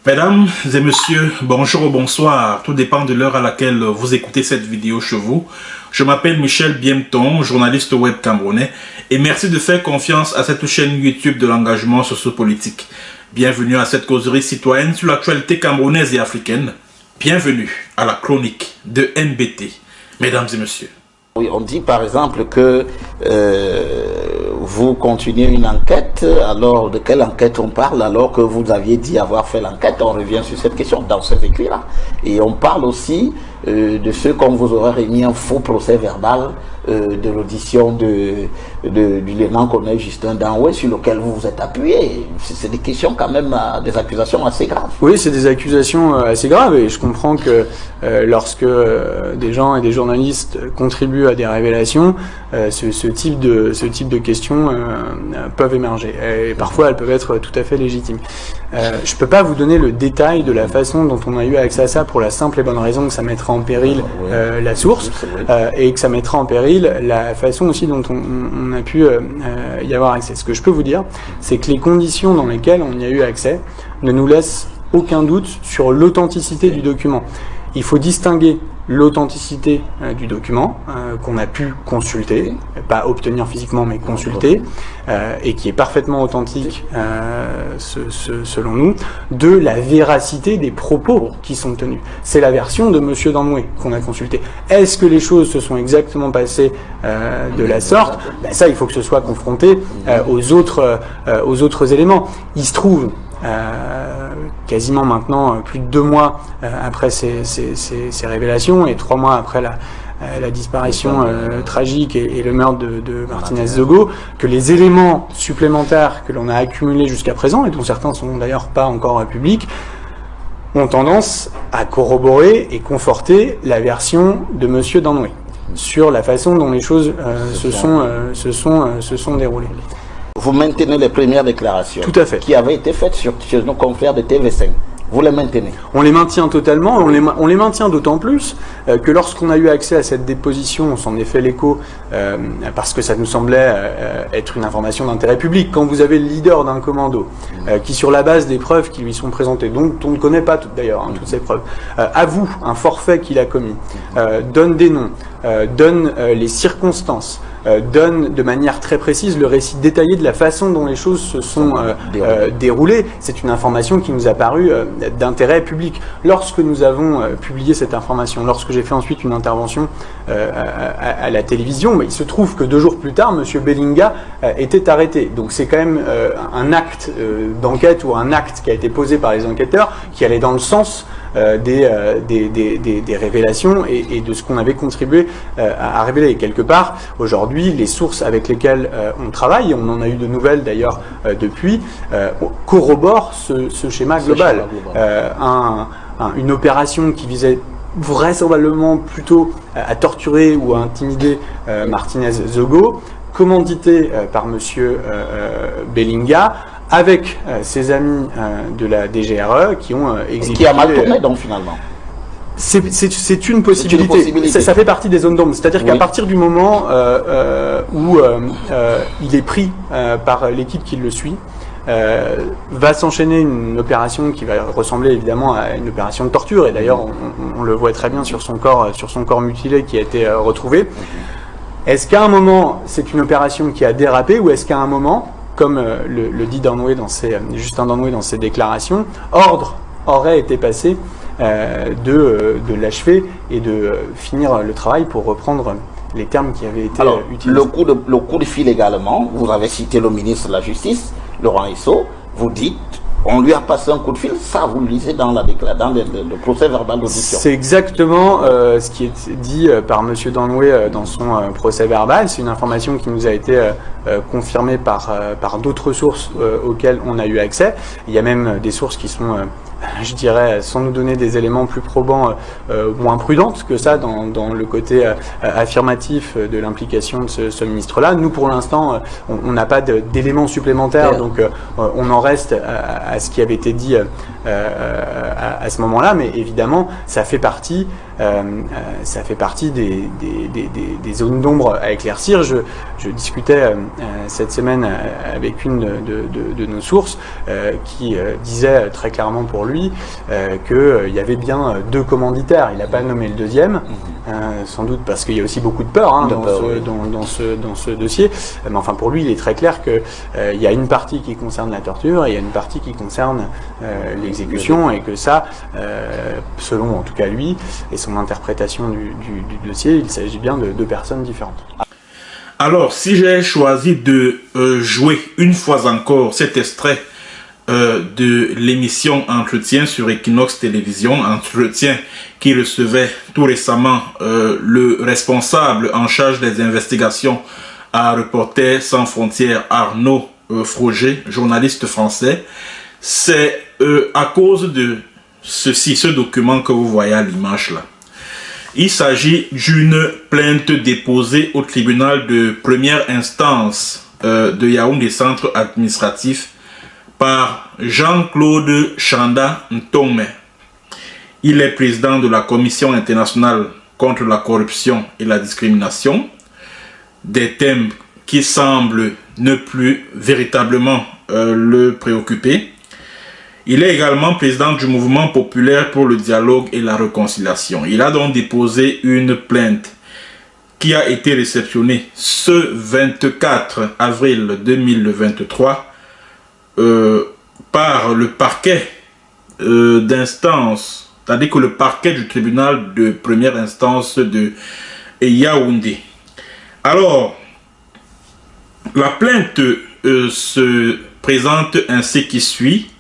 Mesdames et messieurs, bonjour ou bonsoir, tout dépend de l'heure à laquelle vous écoutez cette vidéo chez vous. Je m'appelle Michel Biemton, journaliste web camerounais, et merci de faire confiance à cette chaîne YouTube de l'engagement socio-politique. Bienvenue à cette causerie citoyenne sur l'actualité camerounaise et africaine. Bienvenue à la chronique de NBT. Mesdames et messieurs. Oui, on dit par exemple que vous continuez une enquête. Alors de quelle enquête on parle alors que vous aviez dit avoir fait l'enquête? On revient sur cette question dans ces écrits-là. Et on parle aussi de ce qu'on vous aurait remis un faux procès verbal de l'audition du lieutenant-colonel Justin Danoué sur lequel vous vous êtes appuyé. C'est des questions quand même, des accusations assez graves. Oui, c'est des accusations assez graves et je comprends que lorsque des gens et des journalistes contribuent à des révélations, ce type de questions peuvent émerger et parfois elles peuvent être tout à fait légitimes. Je peux pas vous donner le détail de la façon dont on a eu accès à ça pour la simple et bonne raison que ça mettra en péril la source et que ça mettra en péril la façon aussi dont on a pu y avoir accès. Ce que je peux vous dire, c'est que les conditions dans lesquelles on y a eu accès ne nous laissent aucun doute sur l'authenticité du document. Il faut distinguer l'authenticité du document qu'on a pu consulter, pas obtenir physiquement mais consulter, et qui est parfaitement authentique selon nous, de la véracité des propos qui sont tenus. C'est la version de Monsieur Danoué qu'on a consulté. Est-ce que les choses se sont exactement passées de la sorte? Ben ça, il faut que ce soit confronté aux autres éléments. Il se trouve quasiment maintenant plus de 2 mois après ces révélations et 3 mois après la disparition tragique et le meurtre de Martinez-Zogo, que les éléments supplémentaires que l'on a accumulés jusqu'à présent, et dont certains sont d'ailleurs pas encore publics, ont tendance à corroborer et conforter la version de Monsieur Danoué sur la façon dont les choses se sont déroulées. Vous maintenez les premières déclarations Tout à fait. Qui avaient été faites sur nos confrères de TV5. Vous les maintenez? On les maintient totalement, on les maintient d'autant plus que lorsqu'on a eu accès à cette déposition, on s'en est fait l'écho parce que ça nous semblait être une information d'intérêt public. Quand vous avez le leader d'un commando qui, sur la base des preuves qui lui sont présentées, dont on ne connaît pas d'ailleurs toutes ces preuves, avoue un forfait qu'il a commis, donne des noms, donne les circonstances, donne de manière très précise le récit détaillé de la façon dont les choses se sont déroulées. C'est une information qui nous a paru d'intérêt public. Lorsque nous avons publié cette information, lorsque j'ai fait ensuite une intervention à la télévision, il se trouve que 2 jours plus tard, M. Bellinga était arrêté. Donc c'est quand même un acte d'enquête ou un acte qui a été posé par les enquêteurs qui allait dans le sens des révélations et de ce qu'on avait contribué à révéler. Et quelque part, aujourd'hui, les sources avec lesquelles on travaille, et on en a eu de nouvelles d'ailleurs depuis, corroborent ce schéma global. Une opération qui visait vraisemblablement plutôt à torturer ou à intimider Martinez-Zogo, commandité par M. Bellinga, avec ses amis de la DGRE qui ont exécuté... Qui a mal tourné donc finalement? C'est une possibilité. Ça fait partie des zones d'ombre. C'est-à-dire qu'à partir du moment où il est pris par l'équipe qui le suit, va s'enchaîner une opération qui va ressembler évidemment à une opération de torture. Et d'ailleurs, on le voit très bien sur son corps mutilé qui a été retrouvé. Est-ce qu'à un moment, c'est une opération qui a dérapé, ou est-ce qu'à un moment, comme le dit Justin Danoué dans ses déclarations, ordre aurait été passé de l'achever et de finir le travail, pour reprendre les termes qui avaient été utilisés. Le coup de fil également, vous avez cité le ministre de la Justice, Laurent Esso, vous dites, on lui a passé un coup de fil, ça vous le lisez dans le procès verbal d'audition. C'est exactement ce qui est dit par M. Danoué dans son procès verbal. C'est une information qui nous a été confirmées par d'autres sources auxquelles on a eu accès. Il y a même des sources qui sont je dirais, sans nous donner des éléments plus probants, moins prudentes que ça dans le côté affirmatif de l'implication de ce ministre-là. Nous, pour l'instant, on n'a pas d'éléments supplémentaires, donc on en reste à ce qui avait été dit à ce moment-là, mais évidemment, ça fait partie des zones d'ombre à éclaircir. Je discutais cette semaine avec une de nos sources qui disait très clairement pour lui qu'il y avait bien 2 commanditaires. Il n'a pas nommé le deuxième, sans doute parce qu'il y a aussi beaucoup de peur dans ce dossier. Mais enfin, pour lui, il est très clair qu'il y a une partie qui concerne la torture et il y a une partie qui concerne l'exécution, et que ça, selon en tout cas lui et son interprétation du dossier, il s'agit bien de 2 personnes différentes. Alors, si j'ai choisi de jouer une fois encore cet extrait de l'émission Entretien sur Equinox Télévision, Entretien qui recevait tout récemment le responsable en charge des investigations à Reporters sans frontières, Arnaud Froger, journaliste français, c'est à cause de ce document que vous voyez à l'image là. Il s'agit d'une plainte déposée au tribunal de première instance de Yaoundé Centre Administratif par Jean-Claude Chanda Ntome. Il est président de la Commission internationale contre la corruption et la discrimination, des thèmes qui semblent ne plus véritablement le préoccuper. Il est également président du mouvement populaire pour le dialogue et la réconciliation. Il a donc déposé une plainte qui a été réceptionnée ce 24 avril 2023 par le parquet d'instance, c'est-à-dire que le parquet du tribunal de première instance de Yaoundé. Alors, la plainte se présente ainsi qui suit.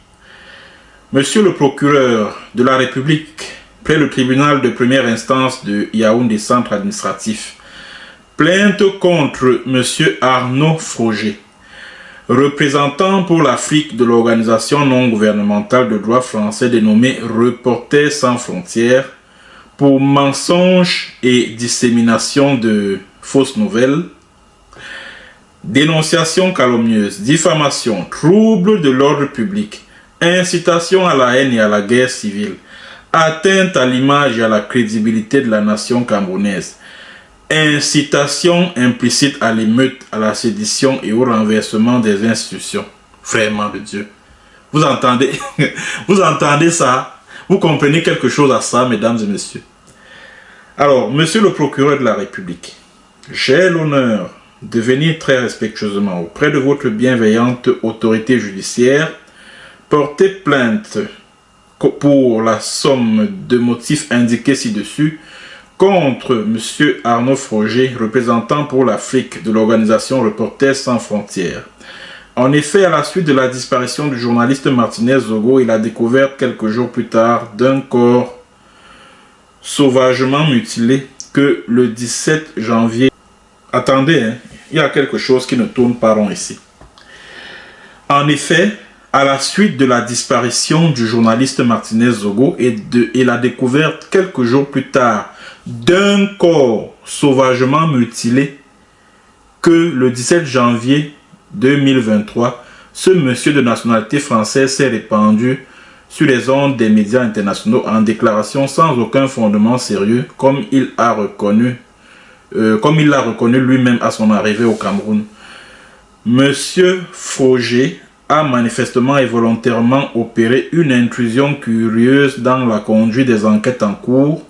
Monsieur le procureur de la République, près le tribunal de première instance de Yaoundé Centre Administratif, plainte contre monsieur Arnaud Froger, représentant pour l'Afrique de l'organisation non gouvernementale de droit français dénommée Reporters sans frontières, pour mensonge et dissémination de fausses nouvelles, dénonciation calomnieuse, diffamation, trouble de l'ordre public, incitation à la haine et à la guerre civile, atteinte à l'image et à la crédibilité de la nation camerounaise, incitation implicite à l'émeute, à la sédition et au renversement des institutions. Vraiment de Dieu. Vous entendez? Vous entendez ça? Vous comprenez quelque chose à ça, mesdames et messieurs? Alors, monsieur le procureur de la République, j'ai l'honneur de venir très respectueusement auprès de votre bienveillante autorité judiciaire porter plainte pour la somme de motifs indiqués ci-dessus contre M. Arnaud Froger, représentant pour l'Afrique de l'organisation Reporters sans frontières. En effet, à la suite de la disparition du journaliste Martinez Zogo, il a découvert quelques jours plus tard d'un corps sauvagement mutilé que le 17 janvier... Attendez, hein, il y a quelque chose qui ne tourne pas rond ici. En effet, à la suite de la disparition du journaliste Martinez Zogo et la découverte quelques jours plus tard d'un corps sauvagement mutilé que le 17 janvier 2023, ce monsieur de nationalité française s'est répandu sur les ondes des médias internationaux en déclaration sans aucun fondement sérieux, comme il l'a reconnu lui-même à son arrivée au Cameroun. Monsieur Froger a manifestement et volontairement opéré une intrusion curieuse dans la conduite des enquêtes en cours,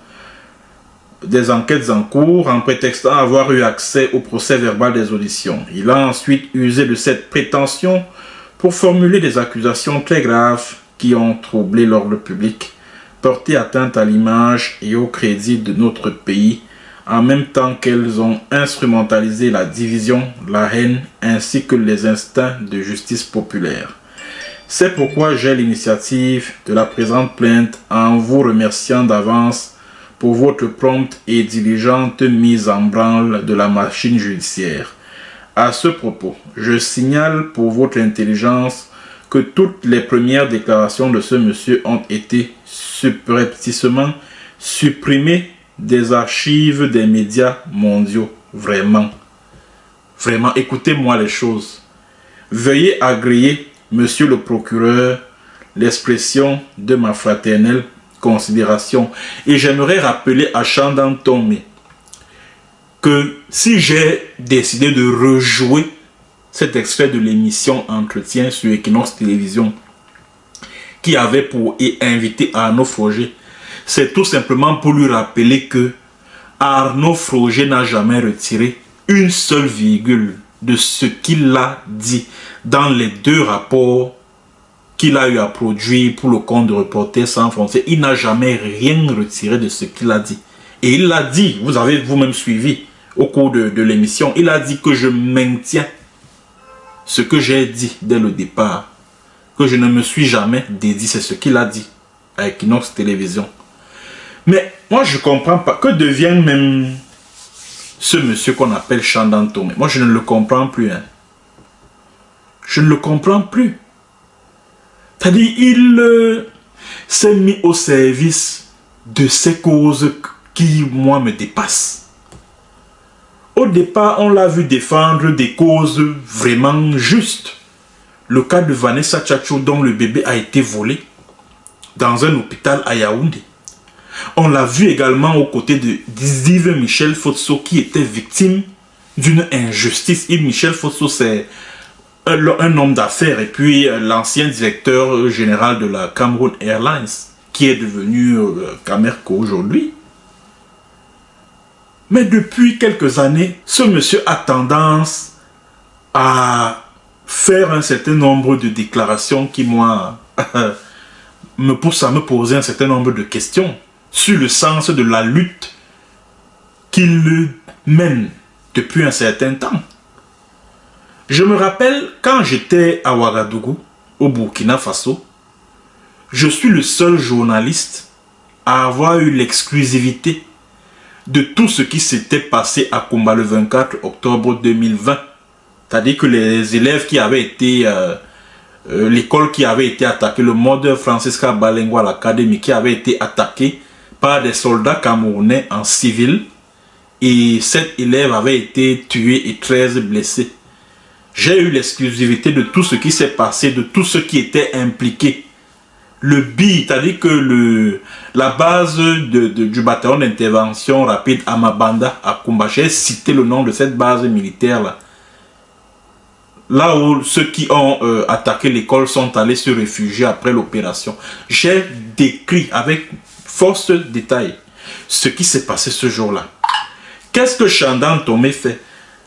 en prétextant avoir eu accès au procès verbal des auditions. Il a ensuite usé de cette prétention pour formuler des accusations très graves qui ont troublé l'ordre public, porté atteinte à l'image et au crédit de notre pays, en même temps qu'elles ont instrumentalisé la division, la haine, ainsi que les instincts de justice populaire. C'est pourquoi j'ai l'initiative de la présente plainte en vous remerciant d'avance pour votre prompte et diligente mise en branle de la machine judiciaire. À ce propos, je signale pour votre intelligence que toutes les premières déclarations de ce monsieur ont été subrepticement supprimées des archives des médias mondiaux. Vraiment. Vraiment, écoutez-moi les choses. Veuillez agréer, monsieur le procureur, l'expression de ma fraternelle considération. Et j'aimerais rappeler à Chandan Tomé que si j'ai décidé de rejouer cet extrait de l'émission Entretien sur Equinox Télévision qui avait pour invité Arnaud Froger, c'est tout simplement pour lui rappeler que Arnaud Froger n'a jamais retiré une seule virgule de ce qu'il a dit dans les 2 rapports qu'il a eu à produire pour le compte de Reporters sans frontières. Il n'a jamais rien retiré de ce qu'il a dit. Et il l'a dit, vous avez vous-même suivi au cours de l'émission, il a dit que je maintiens ce que j'ai dit dès le départ, que je ne me suis jamais dédié, c'est ce qu'il a dit à Equinox Télévision. Mais moi je ne comprends pas, que devient même ce monsieur qu'on appelle Chandan Tomé? Moi je ne le comprends plus. Hein. Je ne le comprends plus. C'est-à-dire, il s'est mis au service de ces causes qui, moi, me dépassent. Au départ, on l'a vu défendre des causes vraiment justes. Le cas de Vanessa Tchatcho, dont le bébé a été volé dans un hôpital à Yaoundé. On l'a vu également aux côtés de Yves Michel Fotso, qui était victime d'une injustice. Yves Michel Fotso, c'est un homme d'affaires et puis l'ancien directeur général de la Cameroun Airlines, qui est devenu Camerco aujourd'hui. Mais depuis quelques années, ce monsieur a tendance à faire un certain nombre de déclarations qui, moi, me poussent à me poser un certain nombre de questions sur le sens de la lutte qu'il mène depuis un certain temps. Je me rappelle, quand j'étais à Ouagadougou, au Burkina Faso, je suis le seul journaliste à avoir eu l'exclusivité de tout ce qui s'était passé à Kumba le 24 octobre 2020. C'est-à-dire que les élèves qui avaient été... l'école qui avait été attaquée, le Mode Francisca Balengwa l'Académie, qui avait été attaqué par des soldats camerounais en civil. Et 7 élèves avaient été tués et 13 blessés. J'ai eu l'exclusivité de tout ce qui s'est passé, de tout ce qui était impliqué. Le BI, c'est-à-dire que la base du bataillon d'intervention rapide à Mabanda, à Kumba, j'ai cité le nom de cette base militaire-là. Là où ceux qui ont attaqué l'école sont allés se réfugier après l'opération. J'ai décrit avec force de détail ce qui s'est passé ce jour-là. Qu'est-ce que Chandan Tomé fait?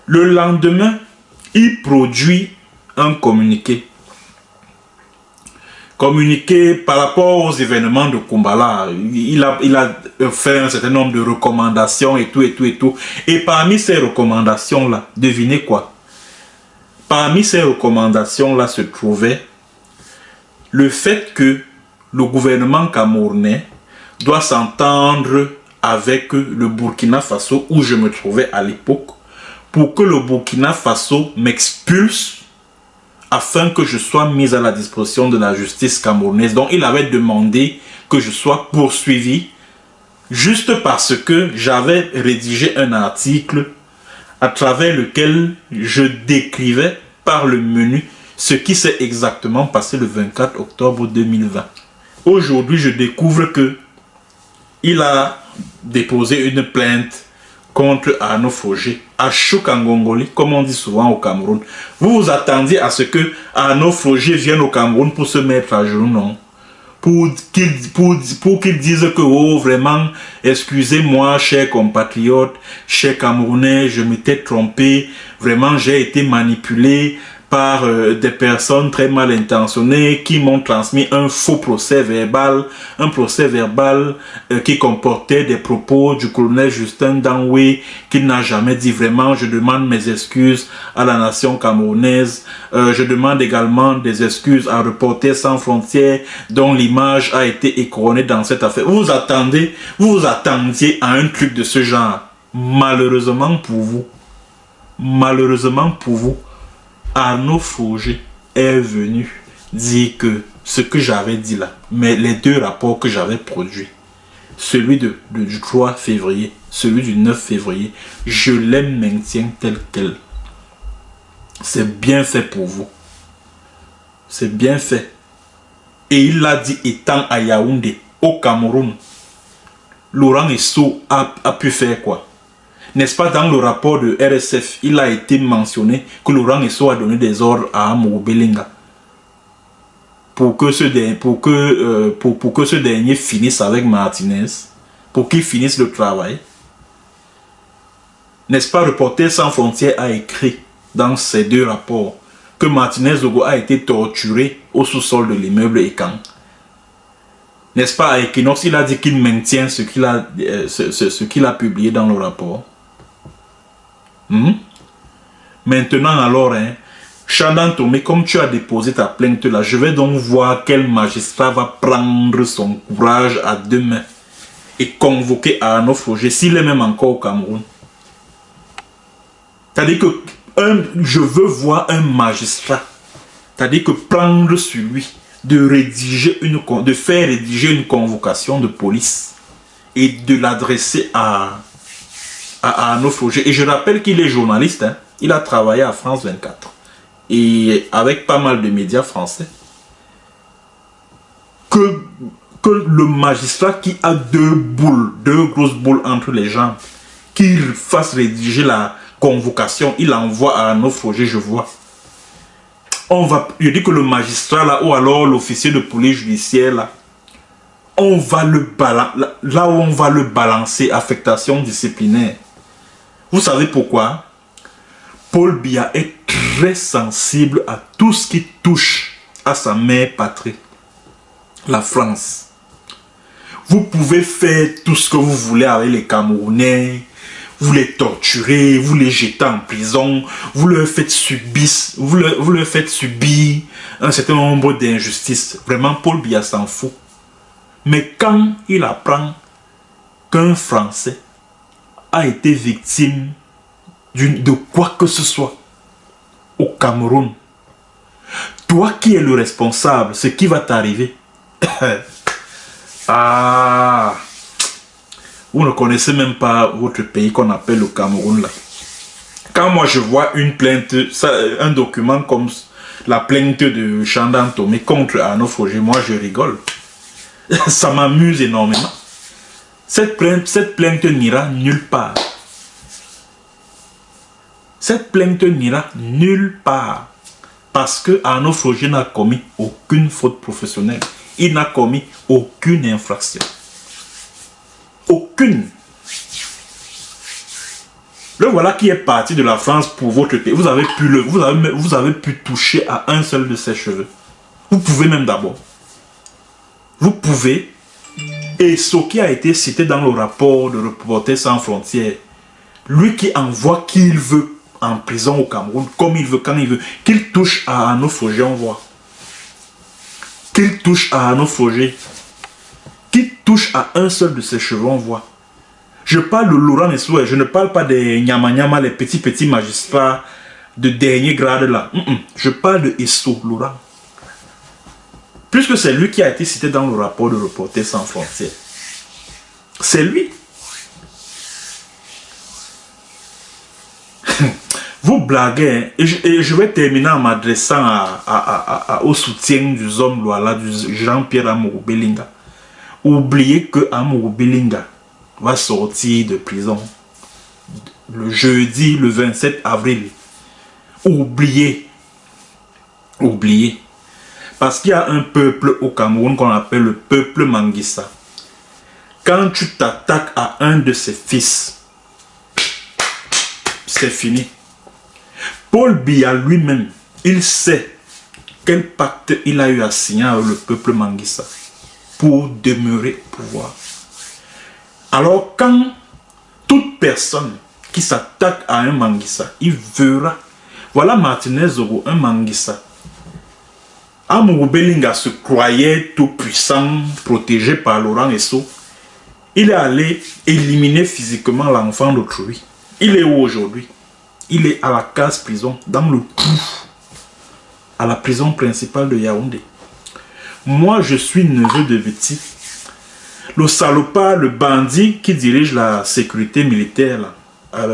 Le lendemain, il produit un communiqué. Communiqué par rapport aux événements de Kumbala. Il a fait un certain nombre de recommandations et tout. Et parmi ces recommandations-là, devinez quoi? Parmi ces recommandations-là se trouvait le fait que le gouvernement camerounais doit s'entendre avec le Burkina Faso, où je me trouvais à l'époque, pour que le Burkina Faso m'expulse afin que je sois mis à la disposition de la justice camerounaise. Donc il avait demandé que je sois poursuivi juste parce que j'avais rédigé un article à travers lequel je décrivais par le menu ce qui s'est exactement passé le 24 octobre 2020. Aujourd'hui, je découvre que il a déposé une plainte contre Arnaud Froger, à Choukangongoli, comme on dit souvent au Cameroun. Vous vous attendiez à ce que Arnaud Froger vienne au Cameroun pour se mettre à genoux, non? Pour qu'il dise que, oh, vraiment, excusez-moi, chers compatriotes, chers Camerounais, je m'étais trompé, vraiment, j'ai été manipulé par des personnes très mal intentionnées qui m'ont transmis un faux procès verbal, qui comportait des propos du colonel Justin Danwe qu'il n'a jamais dit. Vraiment, je demande mes excuses à la nation camerounaise. Je demande également des excuses à Reporters sans frontières dont l'image a été écornée dans cette affaire. Vous vous attendiez à un truc de ce genre. Malheureusement pour vous, malheureusement pour vous, Arnaud Froger est venu dire que ce que j'avais dit là, mais les deux rapports que j'avais produits, celui du 3 février, celui du 9 février, je les maintiens tel quel. C'est bien fait pour vous. C'est bien fait. Et il l'a dit étant à Yaoundé, au Cameroun. Laurent Esso a pu faire quoi? N'est-ce pas dans le rapport de RSF, il a été mentionné que Laurent Esso a donné des ordres à Amourou Belinga pour que ce dernier finisse avec Martinez, pour qu'il finisse le travail. N'est-ce pas, Reporters sans frontières a écrit dans ces deux rapports que Martinez Logo a été torturé au sous-sol de l'immeuble Ekan. N'est-ce pas, à Equinox, il a dit qu'il maintient ce qu'il a publié dans le rapport. Maintenant alors, Chandan Tomé, comme tu as déposé ta plainte là, je vais donc voir quel magistrat va prendre son courage à deux mains et convoquer Arnaud Froger, s'il est même encore au Cameroun. C'est-à-dire que je veux voir un magistrat, c'est-à-dire que prendre sur lui de faire rédiger une convocation de police et de l'adresser à Arnaud Froger. Et je rappelle qu'il est journaliste, il a travaillé à France 24 et avec pas mal de médias français. Que le magistrat qui a deux grosses boules entre les jambes, qu'il fasse rédiger la convocation, il envoie à Arnaud Froger, je vois. Je dis que le magistrat là, ou alors l'officier de police judiciaire là, là où on va le balancer, affectation disciplinaire. Vous savez pourquoi? Paul Biya est très sensible à tout ce qui touche à sa mère patrie, la France. Vous pouvez faire tout ce que vous voulez avec les Camerounais, vous les torturez, vous les jetez en prison, vous leur faites subir un certain nombre d'injustices. Vraiment, Paul Biya s'en fout. Mais quand il apprend qu'un Français a été victime de quoi que ce soit au Cameroun, toi qui es le responsable, ce qui va t'arriver. Vous ne connaissez même pas votre pays qu'on appelle le Cameroun là. Quand moi je vois une plainte, un document comme la plainte de Chandan Tomé contre Arnaud Froger, moi je rigole. Ça m'amuse énormément. Cette plainte n'ira nulle part. Cette plainte n'ira nulle part. Parce que Arnaud Froger n'a commis aucune faute professionnelle. Il n'a commis aucune infraction. Aucune. Le voilà qui est parti de la France pour votre pays. Vous avez pu toucher à un seul de ses cheveux. Vous pouvez même d'abord. Vous pouvez. Et ce qui a été cité dans le rapport de Reporters sans frontières, lui qui envoie qui il veut en prison au Cameroun, comme il veut, quand il veut, qu'il touche à Arnaud Froger, on voit. Qu'il touche à Arnaud Froger, qu'il touche à un seul de ses cheveux, on voit. Je parle de Laurent Esso, je ne parle pas des Nyama, les petits magistrats de dernier grade là. Je parle de Esso, Laurent. Puisque c'est lui qui a été cité dans le rapport de Reporters sans frontières. C'est lui. Vous blaguez, et je vais terminer en m'adressant au soutien du homme Loala, du Jean-Pierre Amourou Belinga. Oubliez que Amourou Belinga va sortir de prison le jeudi, le 27 avril. Oubliez. Oubliez. Parce qu'il y a un peuple au Cameroun qu'on appelle le peuple Manguissa. Quand tu t'attaques à un de ses fils, c'est fini. Paul Biya lui-même, il sait quel pacte il a eu à signer avec le peuple Manguissa pour demeurer au pouvoir. Alors quand toute personne qui s'attaque à un Manguissa, il verra. Voilà Martinez Zogo, un Manguissa. Amourou Belinga se croyait tout puissant, protégé par Laurent Esso. Il est allé éliminer physiquement l'enfant d'autrui. Il est où aujourd'hui? Il est à la case prison, dans le trou, à la prison principale de Yaoundé. Moi, je suis neveu de Veti. Le salopard, le bandit qui dirige la sécurité militaire,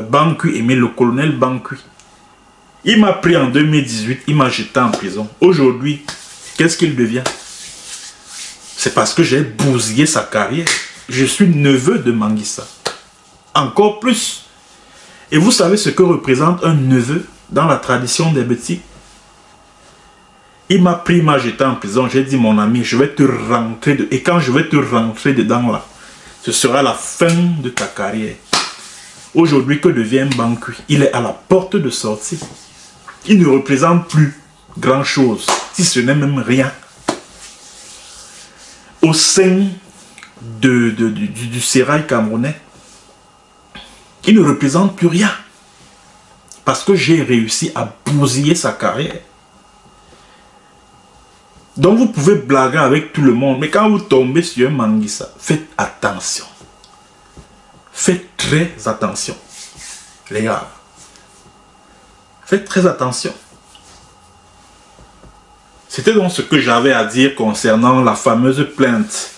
Bankui, Aimé, le colonel Bankui. Il m'a pris en 2018, il m'a jeté en prison. Aujourd'hui, qu'est-ce qu'il devient? C'est parce que j'ai bousillé sa carrière. Je suis neveu de Manguissa. Encore plus. Et vous savez ce que représente un neveu dans la tradition des Beti? Il m'a pris, m'a jeté en prison. J'ai dit, mon ami, je vais te rentrer dedans. Et quand je vais te rentrer dedans là, ce sera la fin de ta carrière. Aujourd'hui, que devient Bankui? Il est à la porte de sortie. Il ne représente plus grand-chose, si ce n'est même rien. Au sein du sérail camerounais, il ne représente plus rien. Parce que j'ai réussi à bousiller sa carrière. Donc vous pouvez blaguer avec tout le monde, mais quand vous tombez sur un Manguissa, faites attention. Faites très attention. Les gars. Faites très attention. C'était donc ce que j'avais à dire concernant la fameuse plainte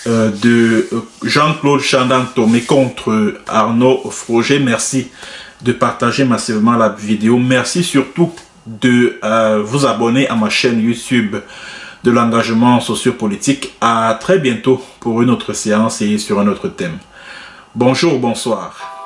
de Jean-Claude Chandan-Tomé contre Arnaud Froger. Merci de partager massivement la vidéo. Merci surtout de vous abonner à ma chaîne YouTube de l'engagement sociopolitique. À très bientôt pour une autre séance et sur un autre thème. Bonjour, bonsoir.